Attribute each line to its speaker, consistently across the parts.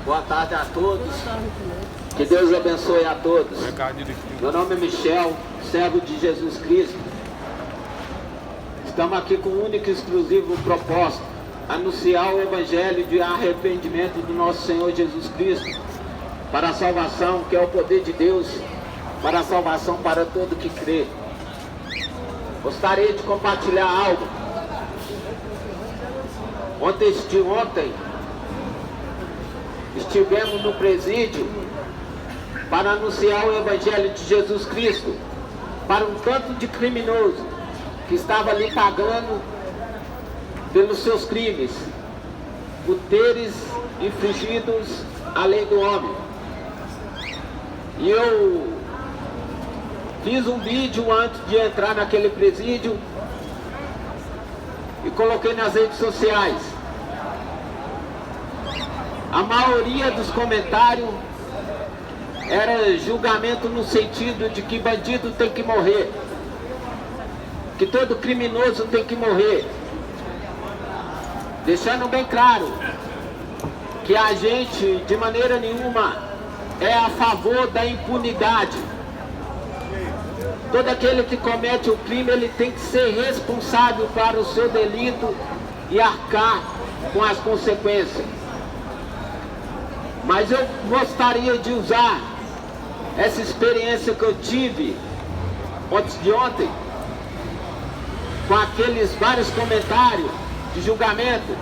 Speaker 1: Boa tarde a todos. Que Deus abençoe a todos. Meu nome é Michel, servo de Jesus Cristo. Estamos aqui com o único e exclusivo propósito: anunciar o Evangelho de arrependimento do nosso Senhor Jesus Cristo para a salvação, que é o poder de Deus, para a salvação para todo que crê. Gostaria de compartilhar algo. Ontem estivemos no presídio para anunciar o Evangelho de Jesus Cristo para um tanto de criminoso que estava ali pagando pelos seus crimes, por teres infringidos a lei do homem. E eu fiz um vídeo antes de entrar naquele presídio e coloquei nas redes sociais. A maioria dos comentários era julgamento no sentido de que bandido tem que morrer, que todo criminoso tem que morrer, deixando bem claro que a gente de maneira nenhuma é a favor da impunidade. Todo aquele que comete o crime, ele tem que ser responsável para o seu delito e arcar com as consequências. Mas eu gostaria de usar essa experiência que eu tive antes de ontem, com aqueles vários comentários de julgamento,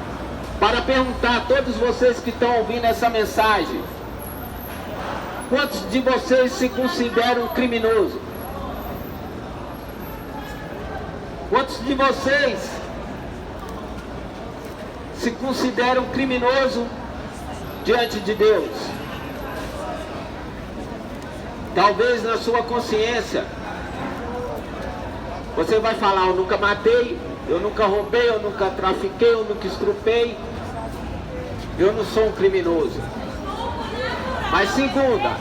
Speaker 1: para perguntar a todos vocês que estão ouvindo essa mensagem: quantos de vocês se consideram criminoso? Quantos de vocês se consideram criminoso diante de Deus? Talvez na sua consciência você vai falar: eu nunca matei, eu nunca roubei, eu nunca trafiquei, eu nunca estrupei, eu não sou um criminoso. Mas segunda,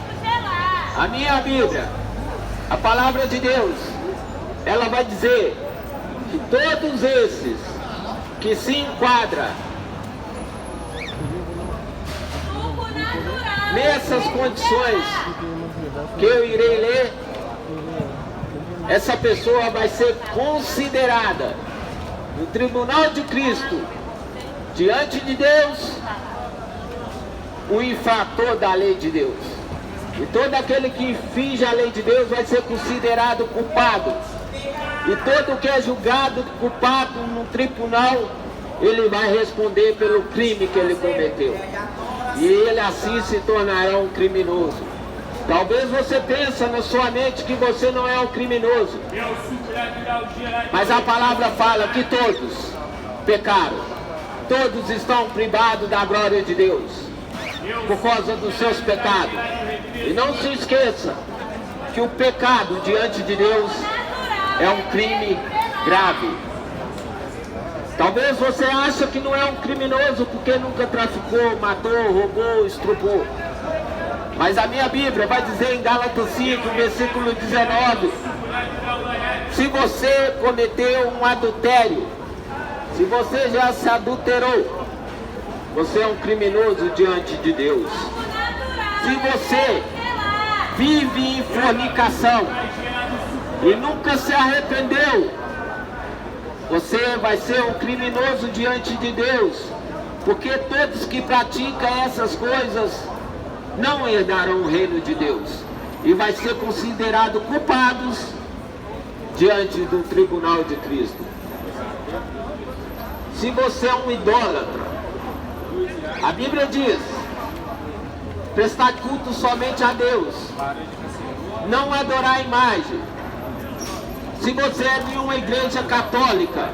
Speaker 1: a minha Bíblia, a palavra de Deus, ela vai dizer que todos esses que se enquadram nessas condições que eu irei ler, essa pessoa vai ser considerada no tribunal de Cristo, diante de Deus, o infrator da lei de Deus. E todo aquele que infringe a lei de Deus vai ser considerado culpado. E todo que é julgado culpado no tribunal, ele vai responder pelo crime que ele cometeu. E ele assim se tornará um criminoso. Talvez você pense na sua mente que você não é um criminoso, mas a palavra fala que todos pecaram, todos estão privados da glória de Deus por causa dos seus pecados. E não se esqueça que o pecado diante de Deus é um crime grave. Talvez você ache que não é um criminoso porque nunca traficou, matou, roubou, estrupou. Mas a minha Bíblia vai dizer em Gálatas 5, versículo 19, se você cometeu um adultério, se você já se adulterou, você é um criminoso diante de Deus. Se você vive em fornicação e nunca se arrependeu, você vai ser um criminoso diante de Deus, porque todos que praticam essas coisas não herdarão o reino de Deus e vai ser considerado culpados diante do tribunal de Cristo. Se você é um idólatra, a Bíblia diz: prestar culto somente a Deus, não adorar a imagem. Se você é de uma igreja católica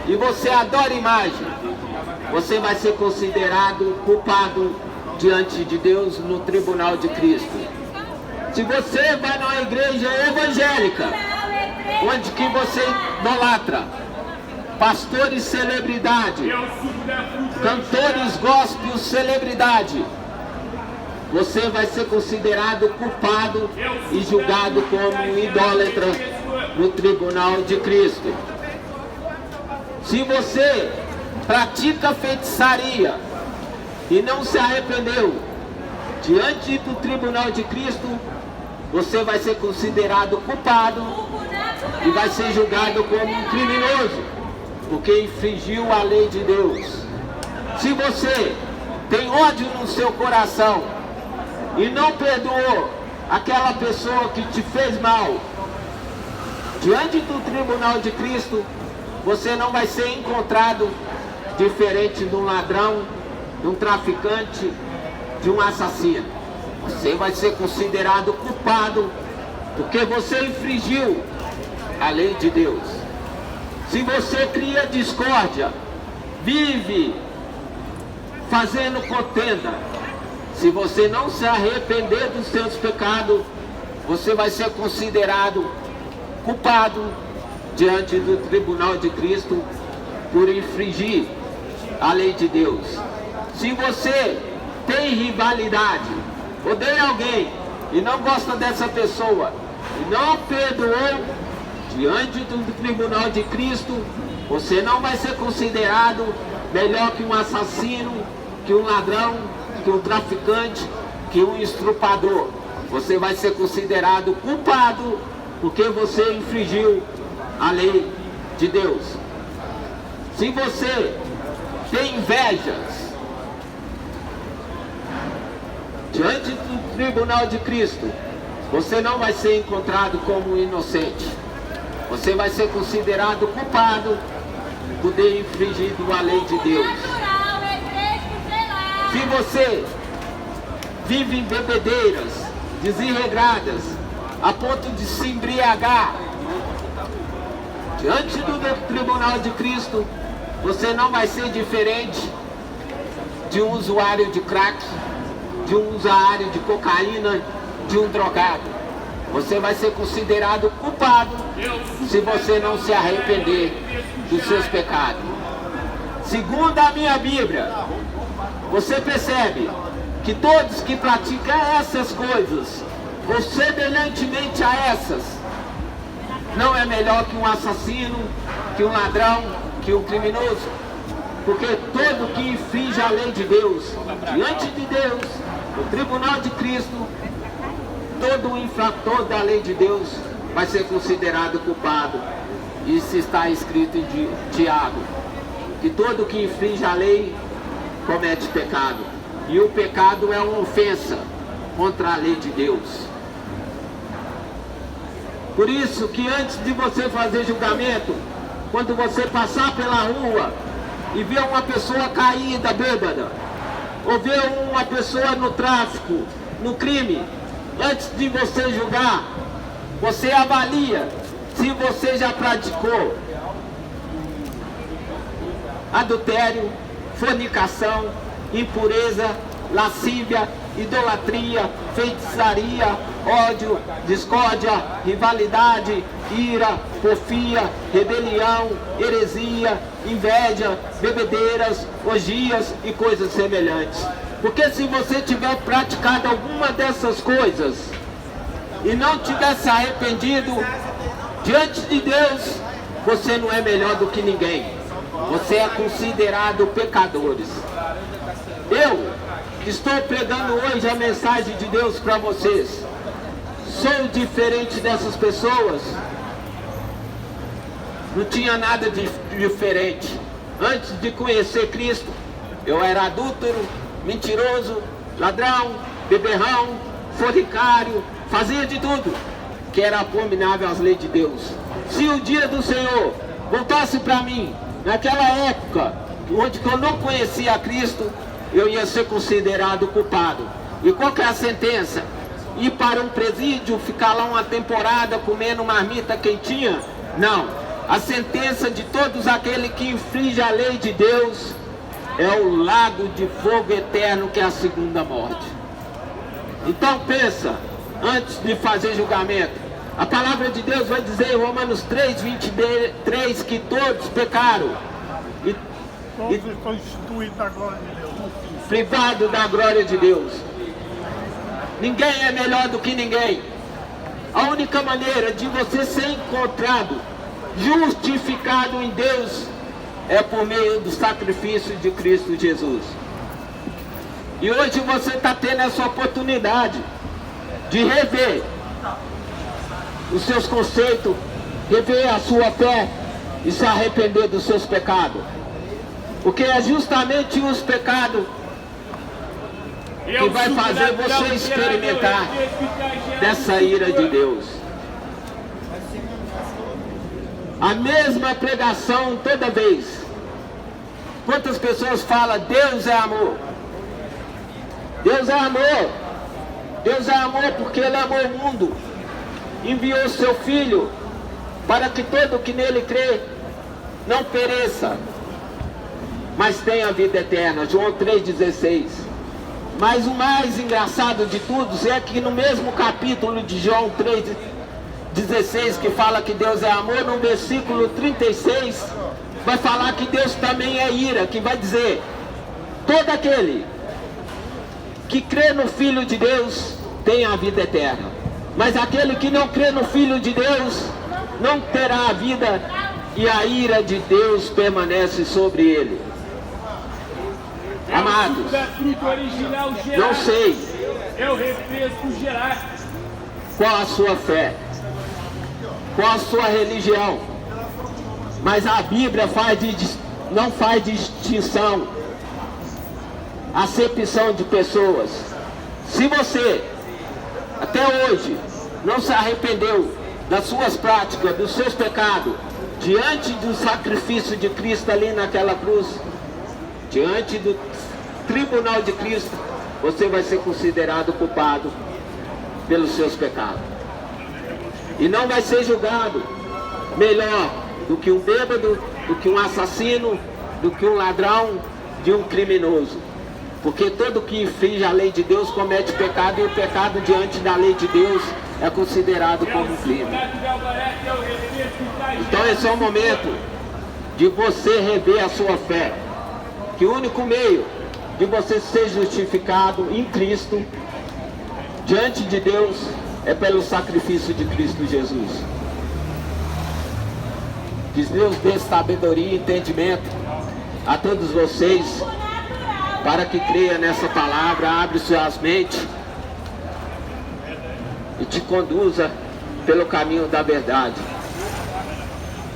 Speaker 1: e você adora imagem, você vai ser considerado culpado diante de Deus no tribunal de Cristo. Se você vai numa igreja evangélica, onde que você idolatra pastores celebridade, cantores gospel celebridade, você vai ser considerado culpado e julgado como um idólatra no tribunal de Cristo. Se você pratica feitiçaria, e não se arrependeu, diante do tribunal de Cristo, você vai ser considerado culpado e vai ser julgado como um criminoso, porque infringiu a lei de Deus. Se você tem ódio no seu coração e não perdoou aquela pessoa que te fez mal, diante do tribunal de Cristo, você não vai ser encontrado diferente de um ladrão, de um traficante, de um assassino. Você vai ser considerado culpado porque você infringiu a lei de Deus. Se você cria discórdia, vive fazendo contenda, se você não se arrepender dos seus pecados, você vai ser considerado culpado diante do tribunal de Cristo por infringir a lei de Deus. Se você tem rivalidade, odeia alguém e não gosta dessa pessoa e não perdoou, diante do tribunal de Cristo, você não vai ser considerado melhor que um assassino, que um ladrão, que um traficante, que um estrupador. Você vai ser considerado culpado porque você infringiu a lei de Deus. Se você tem invejas, diante do tribunal de Cristo, você não vai ser encontrado como inocente. Você vai ser considerado culpado por ter infringido a lei de Deus. Se você vive em bebedeiras desregradas, a ponto de se embriagar, diante do tribunal de Cristo, você não vai ser diferente de um usuário de crack, de um usuário de cocaína, de um drogado. Você vai ser considerado culpado se você não se arrepender dos seus pecados. Segundo a minha Bíblia, você percebe que todos que praticam essas coisas, ou semelhantemente a essas, não é melhor que um assassino, que um ladrão, que um criminoso. Porque todo que infringe a lei de Deus, diante de Deus, no tribunal de Cristo, todo infrator da lei de Deus vai ser considerado culpado. Isso está escrito em Tiago, que todo que infringe a lei comete pecado. E o pecado é uma ofensa contra a lei de Deus. Por isso que antes de você fazer julgamento, quando você passar pela rua e ver uma pessoa caída, bêbada, ou ver uma pessoa no tráfico, no crime, antes de você julgar, você avalia se você já praticou adultério, fornicação, impureza, lascívia, idolatria, feitiçaria, ódio, discórdia, rivalidade, ira, porfia, rebelião, heresia, inveja, bebedeiras, orgias e coisas semelhantes. Porque se você tiver praticado alguma dessas coisas e não tiver se arrependido, diante de Deus, você não é melhor do que ninguém. Você é considerado pecadores. Eu estou pregando hoje a mensagem de Deus para vocês. Sou diferente dessas pessoas? Não tinha nada de diferente. Antes de conhecer Cristo, eu era adúltero, mentiroso, ladrão, beberrão, fornicário, fazia de tudo que era abominável às leis de Deus. Se o dia do Senhor voltasse para mim, naquela época, onde eu não conhecia a Cristo, eu ia ser considerado culpado. E qual que é a sentença? Ir para um presídio, ficar lá uma temporada comendo marmita quentinha? Não. A sentença de todos aqueles que infringem a lei de Deus é o lago de fogo eterno, que é a segunda morte. Então pensa, antes de fazer julgamento. A palavra de Deus vai dizer em Romanos 3:23 que todos pecaram e
Speaker 2: estão instituídos da glória de Deus,
Speaker 1: privados da glória de Deus. Ninguém é melhor do que ninguém. A única maneira de você ser encontrado justificado em Deus é por meio do sacrifício de Cristo Jesus. E hoje você está tendo essa oportunidade de rever os seus conceitos, rever a sua fé e se arrepender dos seus pecados. Porque é justamente os pecados que vai fazer você experimentar dessa ira de Deus. A mesma pregação toda vez. Quantas pessoas falam, Deus é amor? Deus é amor. Deus é amor porque Ele amou o mundo. Enviou o seu Filho para que todo que nele crê não pereça, mas tenha a vida eterna. João 3,16. Mas o mais engraçado de tudo é que no mesmo capítulo de João 3,16, que fala que Deus é amor, no versículo 36, vai falar que Deus também é ira, que vai dizer, todo aquele que crê no Filho de Deus tem a vida eterna. Mas aquele que não crê no Filho de Deus não terá a vida, e a ira de Deus permanece sobre ele. Amados, não sei qual a sua fé, qual a sua religião, mas a Bíblia não faz distinção, acepção de pessoas. Se você até hoje não se arrependeu das suas práticas, dos seus pecados, diante do sacrifício de Cristo ali naquela cruz, diante do tribunal de Cristo, você vai ser considerado culpado pelos seus pecados. E não vai ser julgado melhor do que um bêbado, do que um assassino, do que um ladrão, de um criminoso. Porque todo que infringe a lei de Deus comete pecado, e o pecado diante da lei de Deus é considerado como um crime. Então esse é o momento de você rever a sua fé. Que o único meio de você ser justificado em Cristo, diante de Deus, é pelo sacrifício de Cristo Jesus. Que Deus dê sabedoria e entendimento a todos vocês, para que creia nessa palavra, abre suas mentes e te conduza pelo caminho da verdade.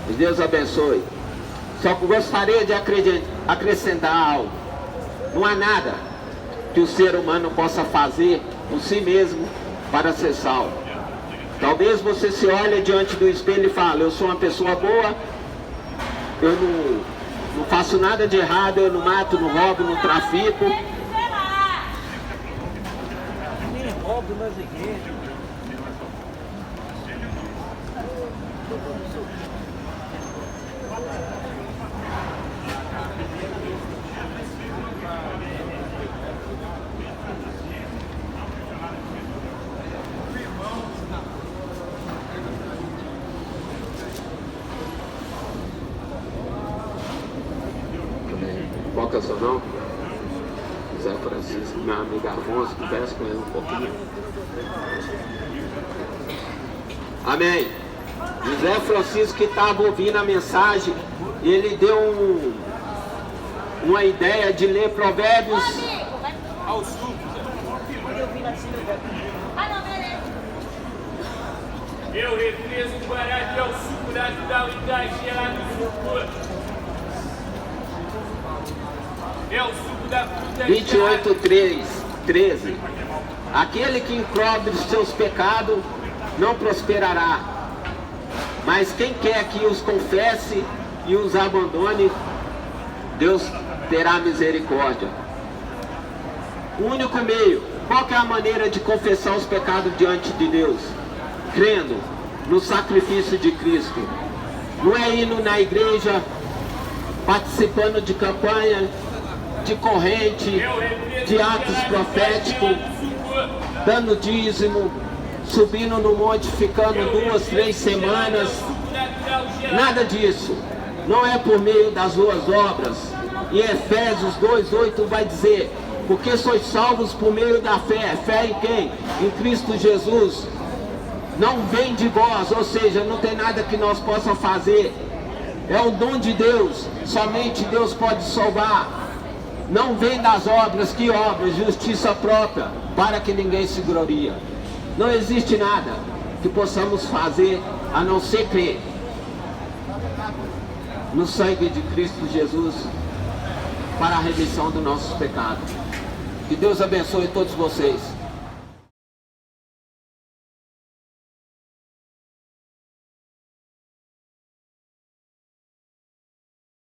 Speaker 1: Que Deus abençoe. Só que gostaria de acrescentar algo. Não há nada que o ser humano possa fazer por si mesmo para ser salvo. Talvez você se olhe diante do espelho e fale, eu sou uma pessoa boa, eu não faço nada de errado, eu não mato, não roubo, não trafico.
Speaker 3: Nem roubo nas igrejas.
Speaker 1: Qual que é o seu nome? José Francisco, meu amigo Afonso, conversa com ele um pouquinho. Amém. José Francisco, que estava ouvindo a mensagem, ele deu uma ideia de ler Provérbios ao sul.
Speaker 4: Eu represo o Guará ao suco natural e da gelada do suco. É o suco da fruta
Speaker 1: 28:13. Aquele que encobre os seus pecados não prosperará, mas quem quer que os confesse e os abandone, Deus terá misericórdia. O único meio, qual que é a maneira de confessar os pecados diante de Deus? Crendo no sacrifício de Cristo. Não é indo na igreja, participando de campanha, de corrente, de atos proféticos, dando dízimo, subindo no monte, ficando 2, 3 semanas. Nada disso. Não é por meio das suas obras. Em Efésios 2:8 vai dizer, porque sois salvos por meio da fé. Fé em quem? Em Cristo Jesus. Não vem de vós, ou seja, não tem nada que nós possamos fazer. É o dom de Deus. Somente Deus pode salvar. não vem das obras, que obras? Justiça própria, para que ninguém se glorie. Não existe nada que possamos fazer a não ser crer no sangue de Cristo Jesus para a remissão dos nossos pecados. Que Deus abençoe todos vocês.